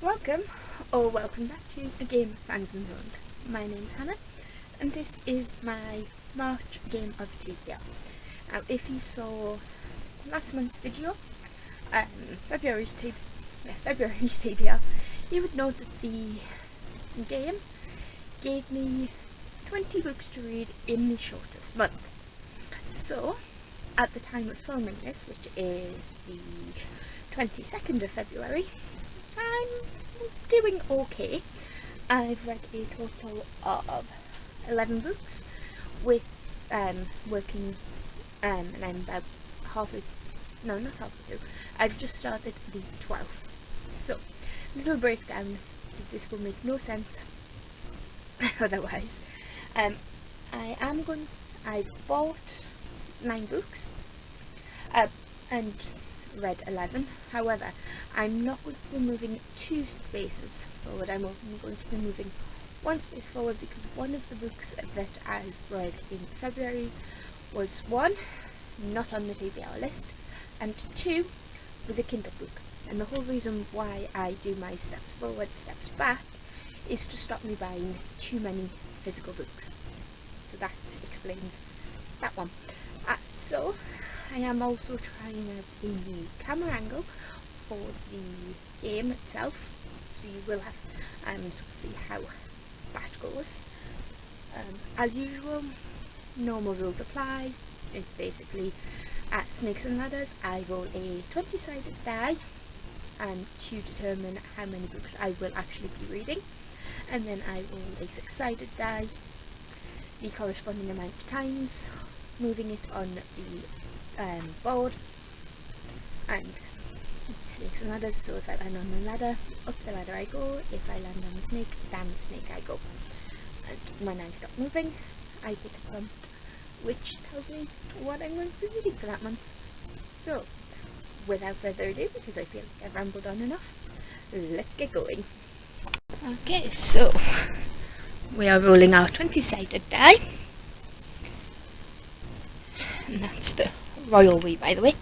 Welcome, or welcome back to a Game of Fangs and Zones. My name's Hannah, and this is my March Game of TBR. Now, if you saw last month's video, February's TBR, you would know that the game gave me 20 books to read in the shortest month. So, at the time of filming this, which is the 22nd of February, I'm doing okay. I've read a total of 11 books with working and I'm about halfway, no, not halfway through. I've just started the 12th. So, little breakdown, because this will make no sense otherwise. I bought 9 books and read 11. However, I'm not going to be moving 2 spaces forward. I'm only going to be moving 1 space forward because one of the books that I've read in February was 1, not on the TBR list, and 2 was a Kindle book. And the whole reason why I do my steps forward, steps back is to stop me buying too many physical books. So that explains that one. So I am also trying out a new camera angle for the game itself, so you will have to see how that goes. As usual, normal rules apply. It's basically snakes and ladders. I roll a 20-sided die to determine how many books I will actually be reading, and then I roll a 6-sided die, the corresponding amount of times, moving it on the board, and it's snakes and ladders. So if I land on the ladder, up the ladder I go. If I land on the snake, down the snake I go. And when I stop moving, I pick a prompt which tells me what I'm going to be reading for that month. So, without further ado, because I feel like I've rambled on enough, let's get going. Okay, so we are rolling our 20-sided die. And that's the royal we, by the way.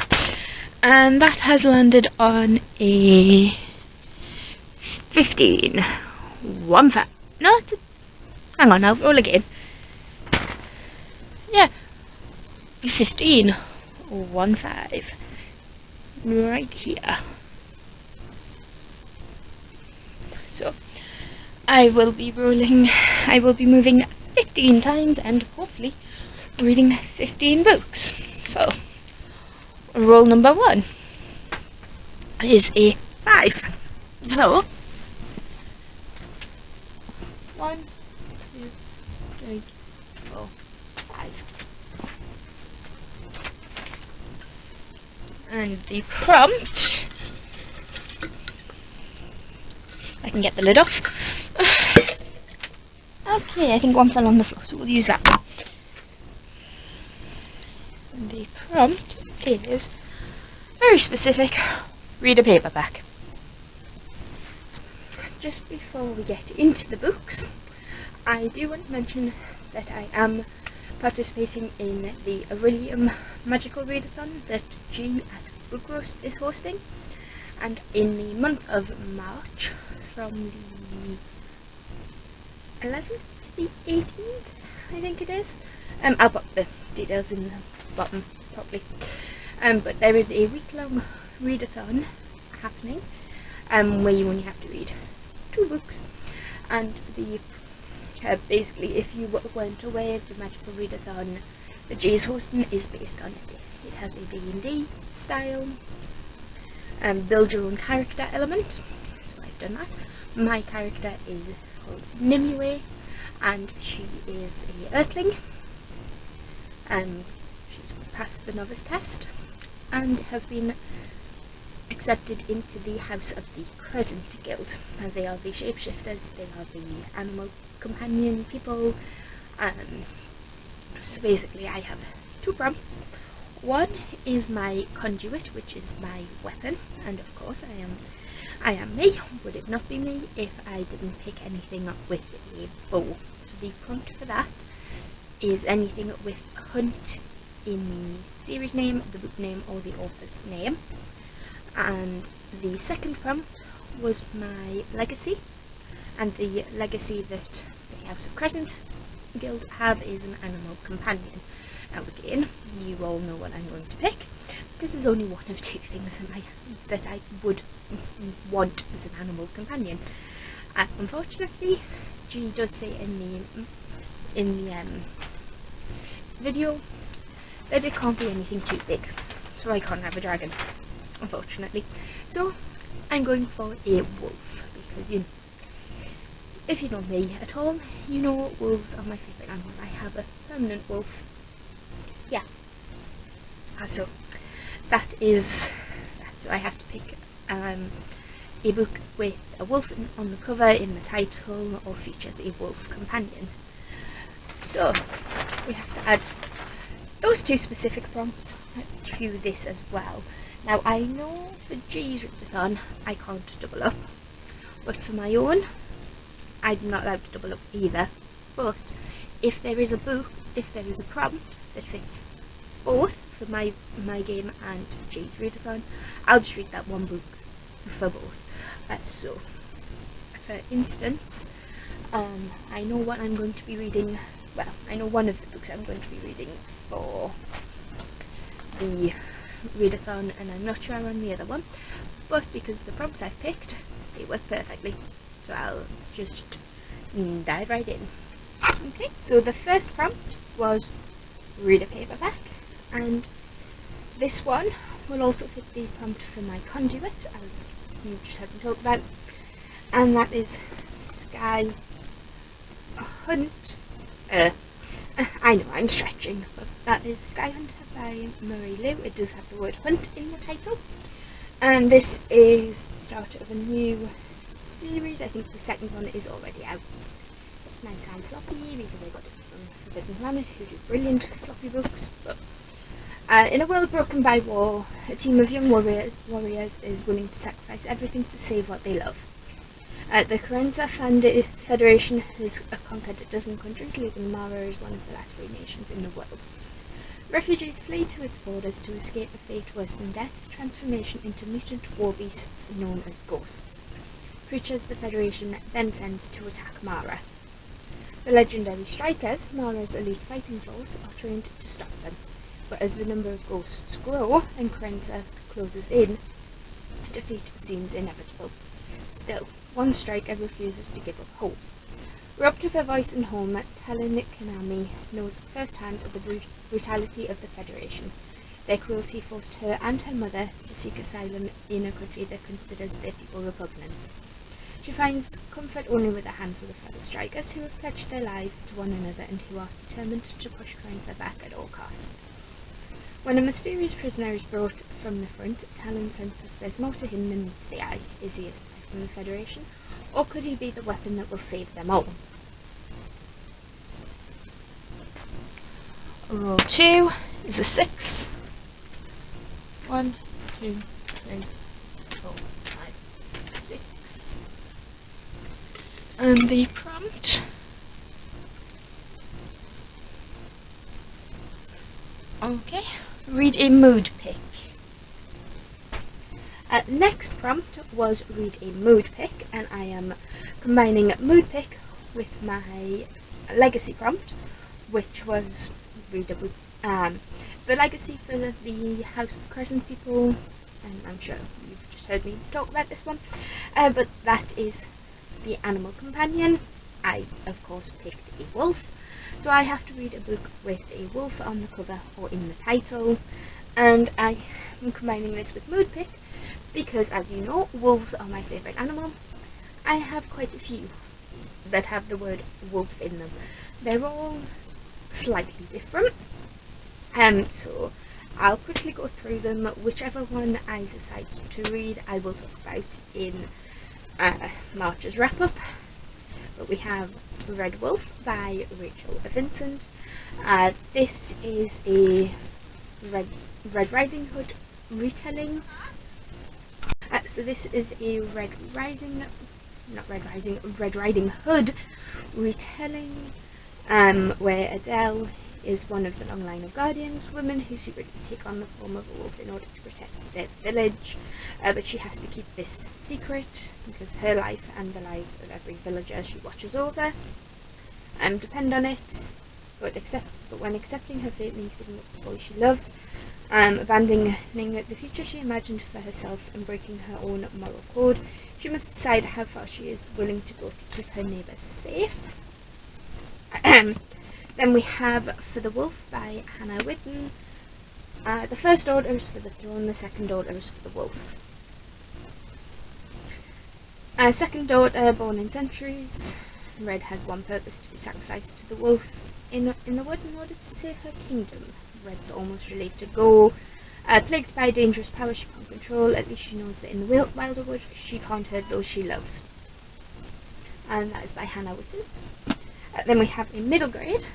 And that has landed on a 15. 1 5. No, hang on, I'll roll again. Yeah. 15. 1 5. Right here. So, I will be moving 15 times and hopefully reading 15 books. So, roll number 1 is a 5. So, 1, 2, 3, 4, 5. And the prompt, I can get the lid off. Okay, I think one fell on the floor, so we'll use that one. The prompt is very specific. Read a paperback. Just before we get into the books, I do want to mention that I am participating in the Irillium magical readathon that G at Book Roast is hosting, and in the month of March, from the 11th to the 18th, I think it is. I'll put the details in the bottom properly. But there is a week-long readathon happening, where you only have to read 2 books, and the basically, if you weren't aware, the magical readathon that G is hosting is based on it. It has a D&D style, build your own character element. So I've done that. My character is called Nimue, and she is a Earthling. She's passed the novice test and has been accepted into the House of the Crescent Guild. They are the shapeshifters, they are the animal companion people. So basically I have 2 prompts. One is my conduit, which is my weapon, and of course I am me. Would it not be me if I didn't pick anything up with a bow? So the prompt for that is anything with hunt in the series name, the book name, or the author's name. And the second prompt was my legacy, and the legacy that the House of Crescent Guild have is an animal companion. Now again, you all know what I'm going to pick, because there's only one of two things that I would want as an animal companion. Unfortunately, G does say in the video that it can't be anything too big, so I can't have a dragon, unfortunately. So I'm going for a wolf, because if you know me at all, you know wolves are my favourite animal. I have a permanent wolf. Yeah. So so I have to pick a book with a wolf on the cover in the title, or features a wolf companion. So we have to add those two specific prompts to this as well. Now I know for G's Readathon I can't double up, but for my own I'm not allowed to double up either. But if there is a prompt that fits both for my game and G's Readathon, I'll just read that one book for both. So for instance, I know what I'm going to be reading. Well, I know one of the books I'm going to be reading for the Readathon, and I'm not sure on the other one, but because the prompts I've picked, they work perfectly, so I'll just dive right in. Okay, so the first prompt was read a paperback, and this one will also fit the prompt for my conduit, as you just heard me talk about, and that is Sky Hunt. I know I'm stretching, but that is Sky Hunter by Murray Liu. It does have the word hunt in the title, and this is the start of a new series. I think the second one is already out. It's nice and floppy because I got it from Forbidden Planet, who do brilliant floppy books. But in a world broken by war, a team of young warriors is willing to sacrifice everything to save what they love. The Karenza Federation has conquered a dozen countries, leaving Mara as one of the last free nations in the world. Refugees flee to its borders to escape a fate worse than death, transformation into mutant war beasts known as ghosts. Creatures the Federation then sends to attack Mara. The legendary strikers, Mara's elite fighting force, are trained to stop them, but as the number of ghosts grow and Karenza closes in, defeat seems inevitable. Still, one striker refuses to give up hope. Robbed of her voice and home, Talon Kanami knows firsthand of the brutality of the Federation. Their cruelty forced her and her mother to seek asylum in a country that considers their people repugnant. She finds comfort only with a handful of fellow strikers who have pledged their lives to one another and who are determined to push Karenza back at all costs. When a mysterious prisoner is brought from the front, Talon senses there's more to him than meets the eye. Is he a spy from the Federation, or could he be the weapon that will save them all? Roll 2 is a 6. 1, 2, 3, 4, 5, 6. And the prompt. Okay, read a mood pick. Next prompt was read a mood pick, and I am combining mood pick with my legacy prompt, which was read a book. The legacy for the House of Crescent people, and I'm sure you've just heard me talk about this one, but that is the animal companion. I, of course, picked a wolf, so I have to read a book with a wolf on the cover or in the title, and I am combining this with mood pick because, as you know, wolves are my favourite animal. I have quite a few that have the word wolf in them. They're all slightly different, so I'll quickly go through them. Whichever one I decide to read, I will talk about in March's wrap-up. But we have Red Wolf by Rachel Vincent. This is a Red Riding Hood retelling. So this is a Red Riding Hood retelling, where Adele is one of the long line of guardians, women who secretly take on the form of a wolf in order to protect their village, but she has to keep this secret because her life and the lives of every villager she watches over depend on it. But when accepting her fate means giving up the boy she loves, abandoning the future she imagined for herself and breaking her own moral code, she must decide how far she is willing to go to keep her neighbours safe. Then we have For the Wolf by Hannah Witton. The first order is for the throne, the second order is for the wolf. Second daughter, born in centuries. Red has one purpose: to be sacrificed to the wolf in the wood in order to save her kingdom. Red's almost relieved to go. Plagued by a dangerous power she can't control, at least she knows that in the wilder wood she can't hurt those she loves. And that is by Hannah Witton. Then we have in middle grade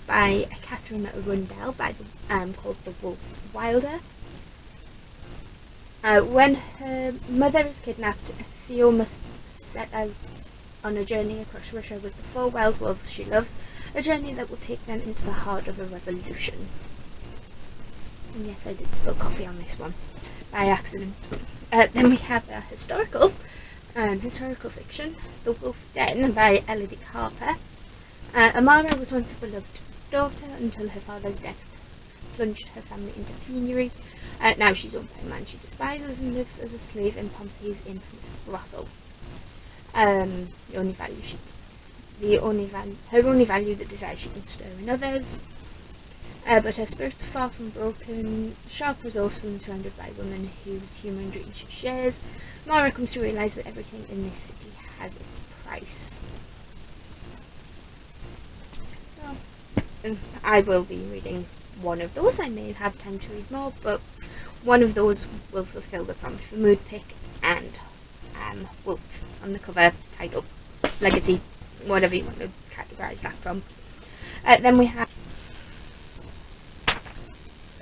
by Catherine Rundell called The Wolf Wilder. When her mother is kidnapped, Theo must set out on a journey across Russia with the 4 wild wolves she loves, a journey that will take them into the heart of a revolution. And yes, I did spill coffee on this one by accident. Then we have a historical fiction, The Wolf Den by Elodie Harper. Amara was once a beloved daughter until her father's death plunged her family into penury. Now she's owned by a man she despises and lives as a slave in Pompey's infamous brothel. Her only value the desire she can stir in others. But her spirit's far from broken, sharp, resourceful, and surrounded by women whose humour and dreams she shares. Mara comes to realise that everything in this city has its price. I will be reading one of those. I may have time to read more, but one of those will fulfill the prompt for mood pick, and wolf on the cover, title, legacy, whatever you want to categorise that from. Then we have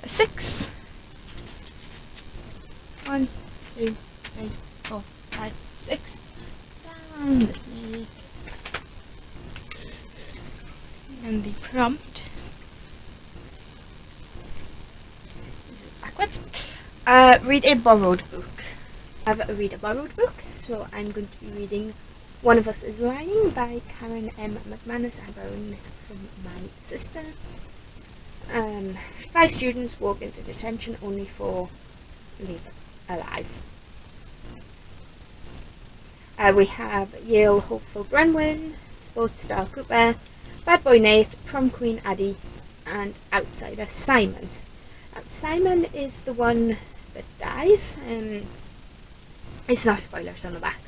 6. 1, 2, 3, 4, 5, 6. Down the snake. And the prompt is backwards. Read a borrowed book. I have read a borrowed book, so I'm going to be reading One of Us is Lying by Karen M. McManus. I'm borrowing this from my sister. 5 students walk into detention, only 4 leave alive. We have Yale hopeful Brenwyn, sports star Cooper, bad boy Nate, prom queen Addie, and outsider Simon. Simon is the one that dies. It's not spoilers on the back.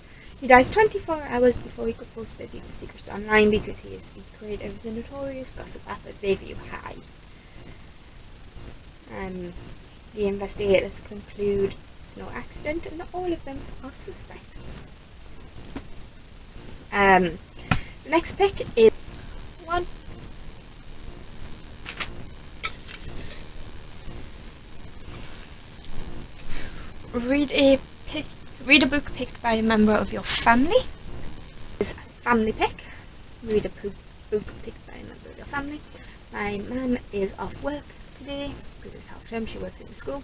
He dies 24 hours before he could post their deepest secrets online because he is the creator of the notorious gossip app at Bayview High. The investigators conclude it's no accident and all of them are suspects. The next pick is 1. Read a book picked by a member of your family. This is a family pick. Read a book picked by a member of your family. My mum is off work today because it's half term. She works in the school,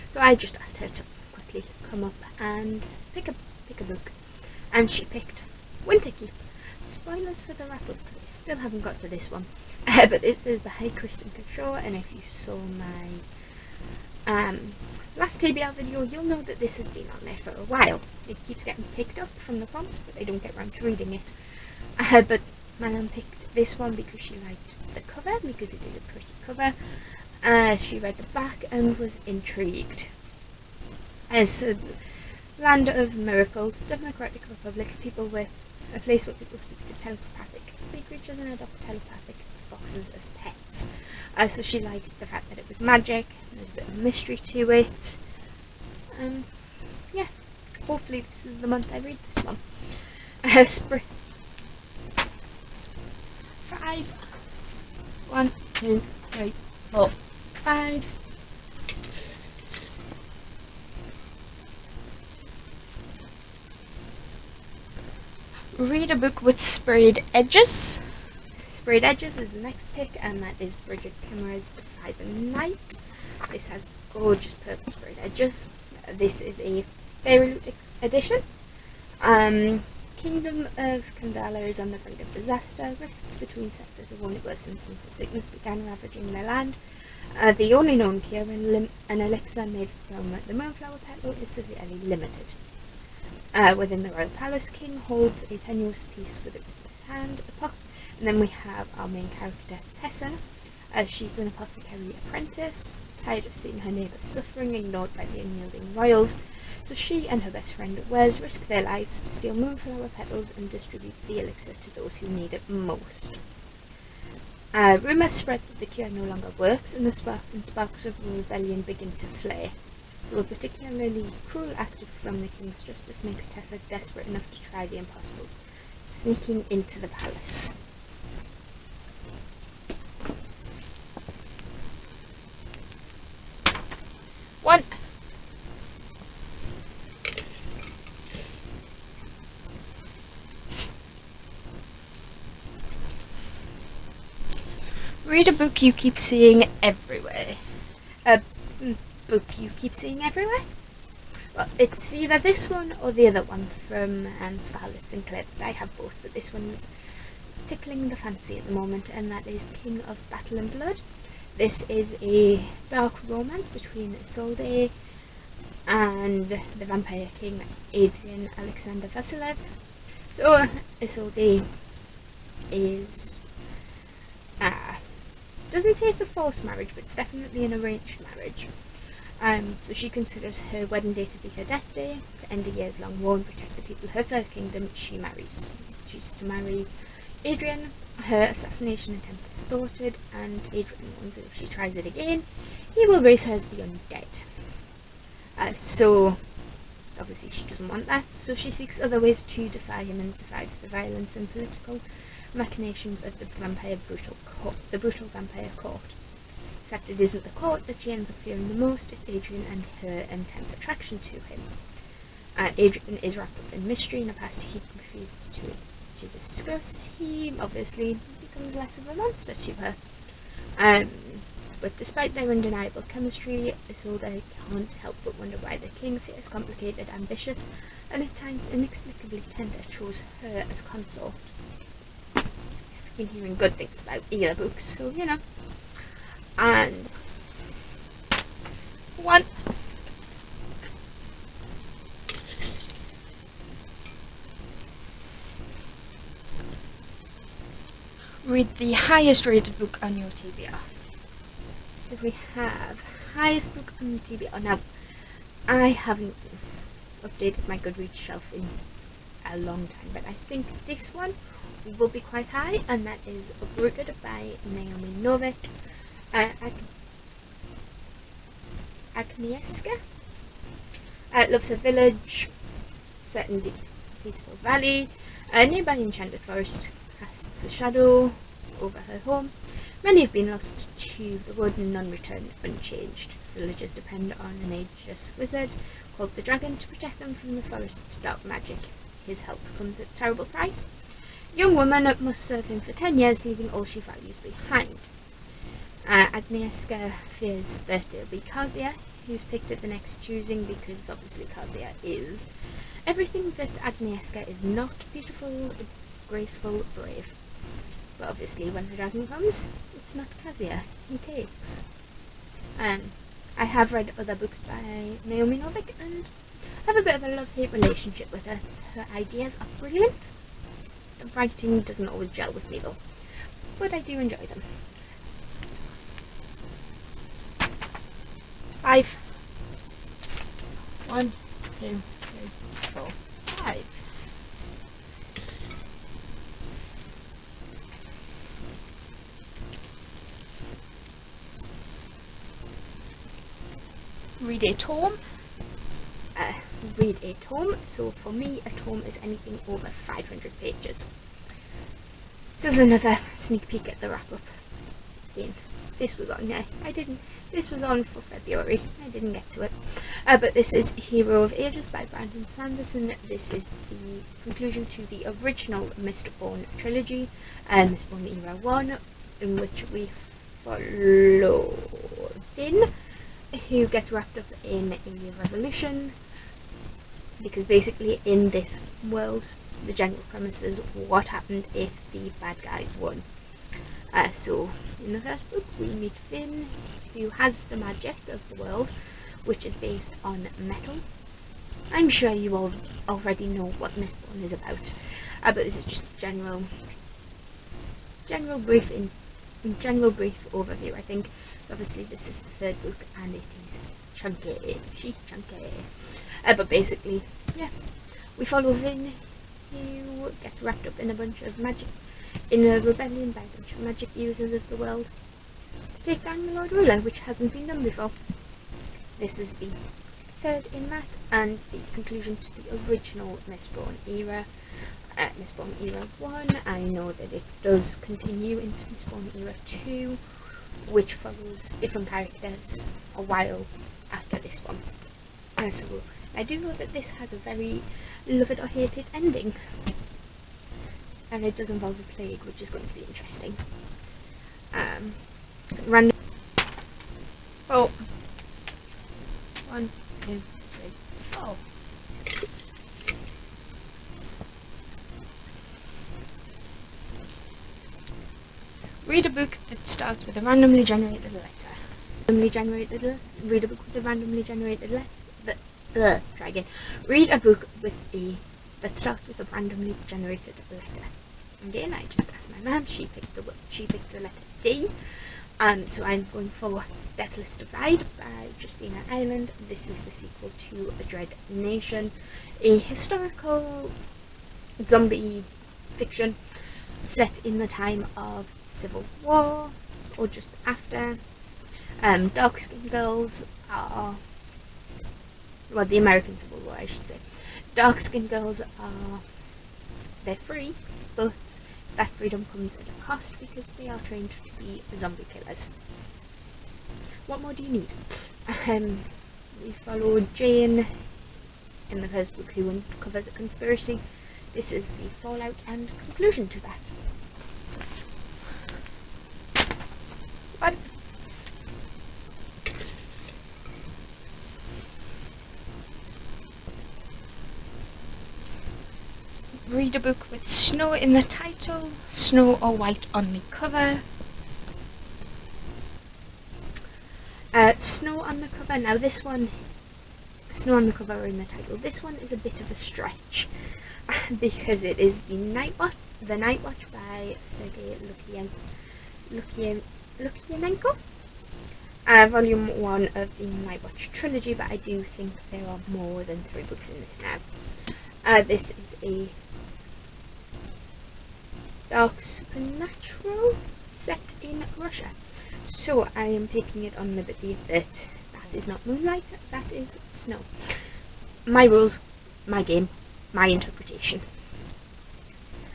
so I just asked her to quickly come up and pick a book, and she picked Winterkeep. Spoilers for the wrap up because I still haven't got to this one. But this is by Kristen, and if you saw my last TBR video, you'll know that this has been on there for a while. It keeps getting picked up from the prompts, but I don't get around to reading it. But my mum picked this one because she liked the cover, because it is a pretty cover. She read the back and was intrigued. As a land of miracles, Democratic Republic, a place where people speak to telepathic sea creatures and adopt telepathic foxes as pets. So she liked the fact that it was magic, there was a bit of mystery to it. Yeah, hopefully this is the month I read this one. Spring. 5. 1, 2, 3, 4, 5. Read a book with sprayed edges. This is Sprayed Edges is the next pick, and that is Bridget Kimmerer's Defy the Night. This has gorgeous purple sprayed edges. This is a fairy loot edition. Kingdom of Candela is on the brink of disaster. Rifts between sectors have only worsened since the sickness began ravaging their land. The only known cure, an elixir made from the moonflower petal, is severely limited. Within the royal palace, King holds a tenuous peace with it in his hand. And then we have our main character, Tessa. She's an apothecary apprentice, tired of seeing her neighbours suffering, ignored by the unyielding royals. So she and her best friend Wes risk their lives to steal moonflower petals and distribute the elixir to those who need it most. Rumours spread that the cure no longer works, and the sparks of rebellion begin to flare. So a particularly cruel act from the King's Justice makes Tessa desperate enough to try the impossible, sneaking into the palace. One. Read a book you keep seeing everywhere. A book you keep seeing everywhere? Well, it's either this one or the other one from Scarlett Sinclair. I have both, but this one's tickling the fancy at the moment, and that is King of Battle and Blood. This is a dark romance between Isolde and the Vampire King Adrian Alexander Vasilev. So Isolde is doesn't say it's a forced marriage, but it's definitely an arranged marriage. So she considers her wedding day to be her death day, to end a years-long war and protect the people of her third kingdom. She marries. She's to marry Adrian. Her assassination attempt is thwarted, and Adrian warns that if she tries it again, he will raise her as the undead. So obviously she doesn't want that, so she seeks other ways to defy him and survive the violence and political machinations of the brutal vampire court. Except it isn't the court that she ends up fearing the most, it's Adrian and her intense attraction to him. Adrian is wrapped up in mystery and a past he refuses to discuss. He obviously becomes less of a monster to her. But despite their undeniable chemistry, Isolde can't help but wonder why the king, fierce, complicated, ambitious, and at times inexplicably tender, chose her as consort. I've been hearing good things about either books, so you know. And one. Read the highest rated book on your TBR. Because we have highest book on the TBR. Now, I haven't updated my Goodreads shelf in a long time, but I think this one will be quite high, and that is Uprooted by Naomi Novik. Agnieszka loves her village, set in deep, peaceful valley. Nearby enchanted forest casts a shadow over her home. Many have been lost to the wood and none return unchanged. Villagers depend on an ageless wizard called the Dragon to protect them from the forest's dark magic. His help comes at a terrible price. A young woman must serve him for 10 years, leaving all she values behind. Agnieszka fears that it'll be Kasia who's picked at the next choosing, because obviously Kasia is everything that Agnieszka is not: beautiful, graceful, brave. But obviously when the dragon comes, it's not Kasia he takes. I have read other books by Naomi Novik and have a bit of a love-hate relationship with her. Her ideas are brilliant. The writing doesn't always gel with me though, but I do enjoy them. 5. 1, 2, 3, 4, 5. Read a tome. Read a tome. So for me, a tome is anything over 500 pages. This is another sneak peek at the wrap-up. Again, this was on. Yeah, I didn't. This was on for February. I didn't get to it. But this is Hero of Aegis by Brandon Sanderson. This is the conclusion to the original Mistborn trilogy, Mistborn Era 1, in which we follow Finn, who gets wrapped up in a revolution, because basically in this world the general premise is what happened if the bad guys won. So in the first book we meet Finn, who has the magic of the world, which is based on metal. I'm sure you all already know what Mistborn is about, but this is just general brief overview. I think obviously this is the third book and it is chunky. But basically, yeah, we follow Vin, who gets wrapped up in a bunch of magic, in a rebellion by a bunch of magic users of the world, to take down the Lord Ruler, which hasn't been done before. This is the third in that, and the conclusion to the original Mistborn era. Mistborn Era 1, I know that it does continue into Mistborn Era 2, which follows different characters a while after this one. So I do know that this has a very love it or hate it ending, and it does involve a plague, which is going to be interesting. Random. Oh. 1, 2, 3, 4. Read a book that starts with a randomly generated letter. Read a book with a randomly generated letter. Try again. Read a book that starts with a randomly generated letter. Again, I just asked my mum. She picked the letter D. So I'm going for Deathless Divide by Justina Ireland. This is the sequel to A Dread Nation, a historical zombie fiction set in the time of Civil War, or just after. Dark Skin Girls are, well, the American Civil War, I should say. Dark Skin Girls are, they're free, but that freedom comes at a cost because they are trained to be zombie killers. What more do you need? We follow Jane in the first book, who uncovers a conspiracy. This is the fallout and conclusion to that. But read a book with snow in the title, snow or white on the cover. Snow on the cover. Now this one, snow on the cover or in the title. This one is a bit of a stretch because it is The Night Watch by Sergei Lukyanenko. Volume 1 of the Night Watch trilogy, but I do think there are more than 3 books in this now. This is a dark supernatural set in Russia. So I am taking it on liberty that is not moonlight, that is snow. My rules, my game, my interpretation.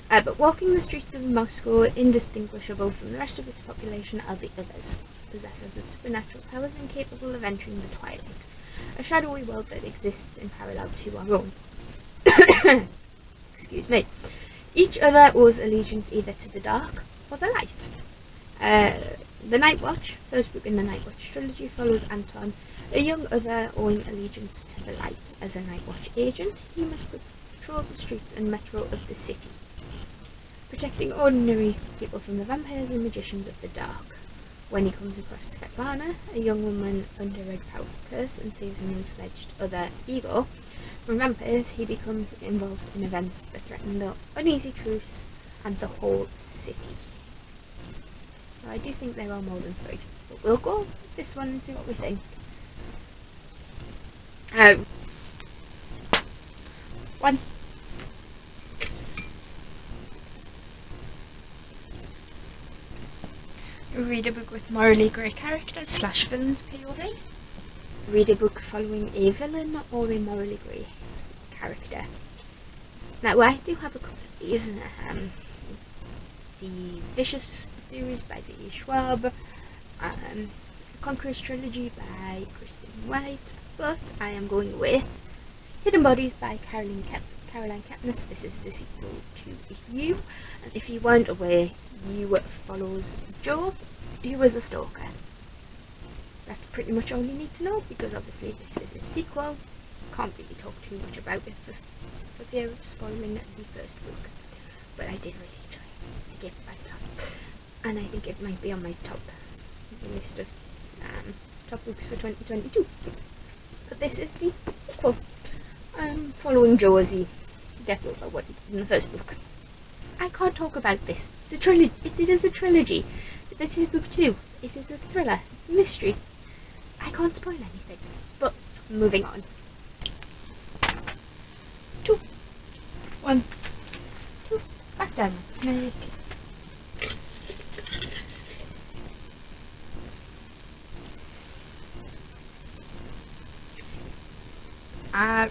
But walking the streets of Moscow, indistinguishable from the rest of its population, are the others, possessors of supernatural powers and capable of entering the twilight, a shadowy world that exists in parallel to our own. Excuse me. Each other owes allegiance either to the dark or the light. The Night Watch, first book in the Night Watch trilogy, follows Anton, a young other owing allegiance to the light. As a Night Watch agent, he must patrol the streets and metro of the city, protecting ordinary people from the vampires and magicians of the dark. When he comes across Svetlana, a young woman under a powerful curse, and saves a new-fledged other ego from vampires, he becomes involved in events that threaten the uneasy truce and the whole city. Well, I do think there are more than 3, but we'll go with this one and see what we think. One. Read a book with morally grey characters / villains POV. Read a book following a villain or a morally grey character. Now I do have a couple of these. The Vicious series by V. Schwab, Conqueror's Trilogy by Kristen White, but I am going with Hidden Bodies by Caroline Kepnes. This is the sequel to You, and if you weren't aware, You follows Jo, who is a stalker. That's pretty much all you need to know, because obviously this is a sequel. Can't really talk too much about it for fear of spoiling the first book, but I did really enjoy it. I gave it 5 stars, and I think it might be on my top list of top books for 2022. But this is the sequel, following Jo as he gets over what he did in the first book. I can't talk about this. It's a trilogy. It is a trilogy. This is book 2. It is a thriller. It's a mystery. I can't spoil anything. But moving on. 2. 1. 2. Back down, snake.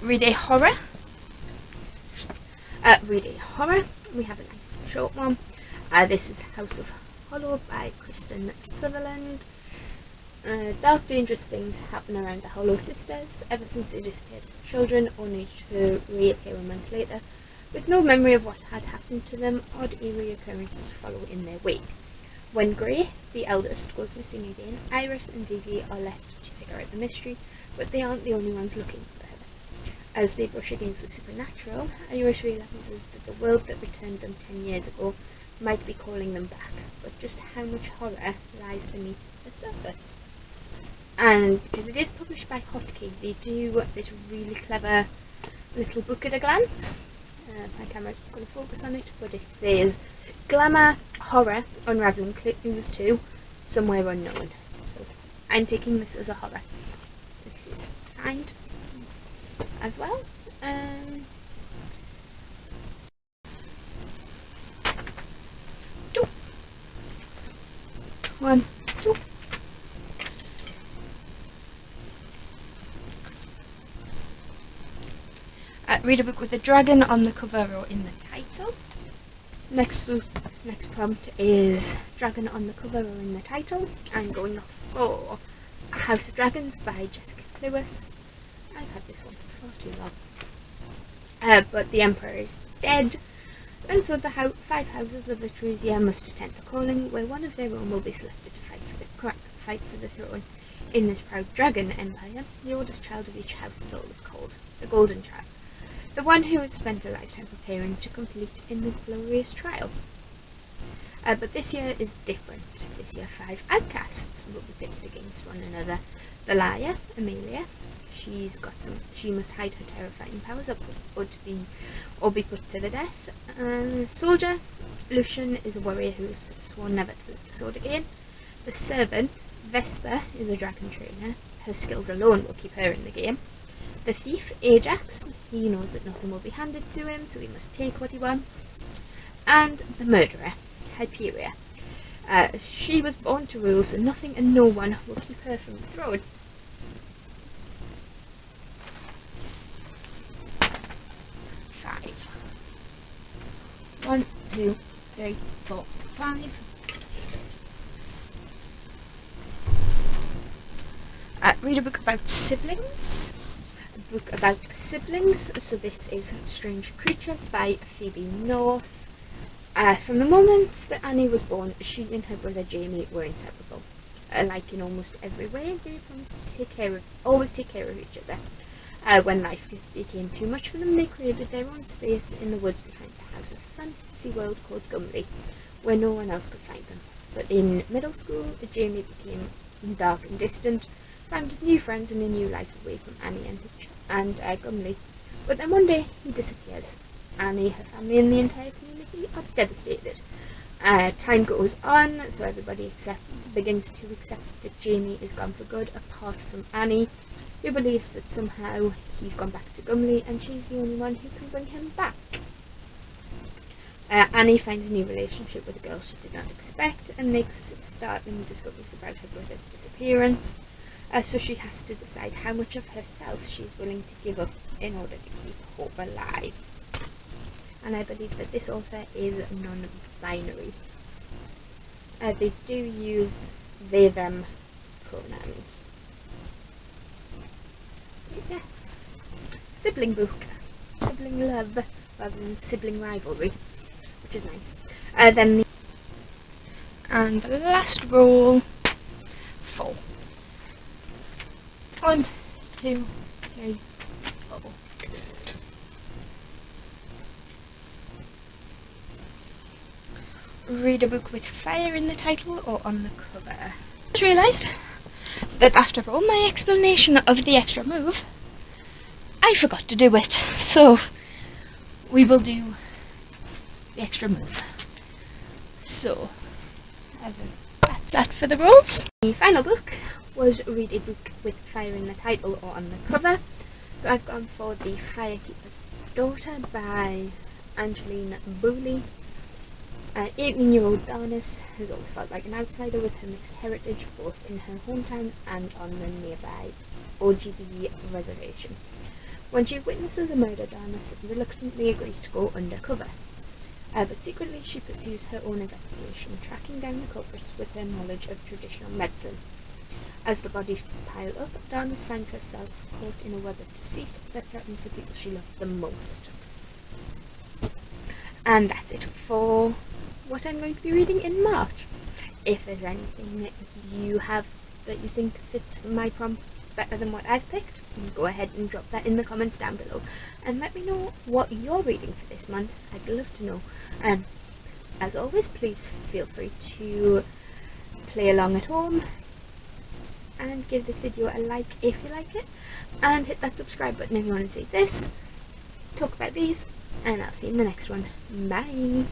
Read a horror. Read a horror. We have a nice short one. This is House of Hollow by Kristen Sutherland. Dark, dangerous things happen around the Hollow sisters ever since they disappeared as children, only to reappear a month later. With no memory of what had happened to them, odd eerie occurrences follow in their wake. When Grey, the eldest, goes missing again, Iris and Phoebe are left to figure out the mystery, but they aren't the only ones looking for her. As they brush against the supernatural, Iris realises that the world that returned them 10 years ago might be calling them back, but just how much horror lies beneath the surface. And because it is published by Hotkey, they do this really clever little book at a glance. My camera's not going to focus on it, but it says Glamour, Horror, Unravelling Clues to Somewhere Unknown. So I'm taking this as a horror. This is signed as well. 2. 1, 2. Read a book with a dragon on the cover or in the title. Next prompt is dragon on the cover or in the title. I'm going for House of Dragons by Jessica Lewis. I've had this one for far too long. But the Emperor is dead, and so the 5 houses of Etrusia must attend the calling, where one of their own will be selected to fight for the throne. In this proud dragon empire, the oldest child of each house is always called the Golden Child, the one who has spent a lifetime preparing to complete in the glorious trial. But this year is different. This year 5 outcasts will be pitted against one another. The liar, Amelia, she must hide her terrifying powers or be put to the death. Soldier, Lucian, is a warrior who's sworn never to lift a sword again. The servant, Vesper, is a dragon trainer. Her skills alone will keep her in the game. The thief, Ajax, he knows that nothing will be handed to him, so he must take what he wants. And the murderer, Hyperia. She was born to rule, so nothing and no one will keep her from the throne. Five. 1, 2, 3, 4, 5. Read a book about siblings. So this is Strange Creatures by Phoebe North. From the moment that Annie was born, she and her brother Jamie were inseparable. Like in almost every way, they promised to always take care of each other. When life became too much for them, they created their own space in the woods behind the house, a fantasy world called Gumley, where no one else could find them. But in middle school, Jamie became dark and distant, found new friends and a new life away from Annie and Gumley. But then one day, he disappears. Annie, her family and the entire community are devastated. Time goes on, so everybody begins to accept that Jamie is gone for good, apart from Annie, who believes that somehow he's gone back to Gumley and she's the only one who can bring him back. Annie finds a new relationship with a girl she did not expect and makes startling discoveries about her brother's disappearance. So she has to decide how much of herself she's willing to give up in order to keep hope alive. And I believe that this author is non-binary. They do use they, them pronouns. Yeah. Sibling book. Sibling love rather than sibling rivalry, which is nice. And the last roll, 4. 1, 2, 3, 4. Read a book with fire in the title or on the cover. I just realised that after all my explanation of the extra move, I forgot to do it. So we will do the extra move. So that's that for the rolls. The final book was Read a Book with Fire in the title or on the cover. So I've gone for The Firekeeper's Daughter by Angeline Booley. 18-year-old Darnis has always felt like an outsider with her mixed heritage, both in her hometown and on the nearby OGB reservation. When she witnesses a murder, Darnis reluctantly agrees to go undercover. But secretly she pursues her own investigation, tracking down the culprits with her knowledge of traditional medicine. As the bodies pile up, Darnis finds herself caught in a web of deceit that threatens the people she loves the most. And that's it for what I'm going to be reading in March. If there's anything that you have that you think fits my prompts better than what I've picked, go ahead and drop that in the comments down below and let me know what you're reading for this month. I'd love to know. And as always, please feel free to play along at home and give this video a like if you like it, and hit that subscribe button if you want to see this, talk about these, and I'll see you in the next one. Bye!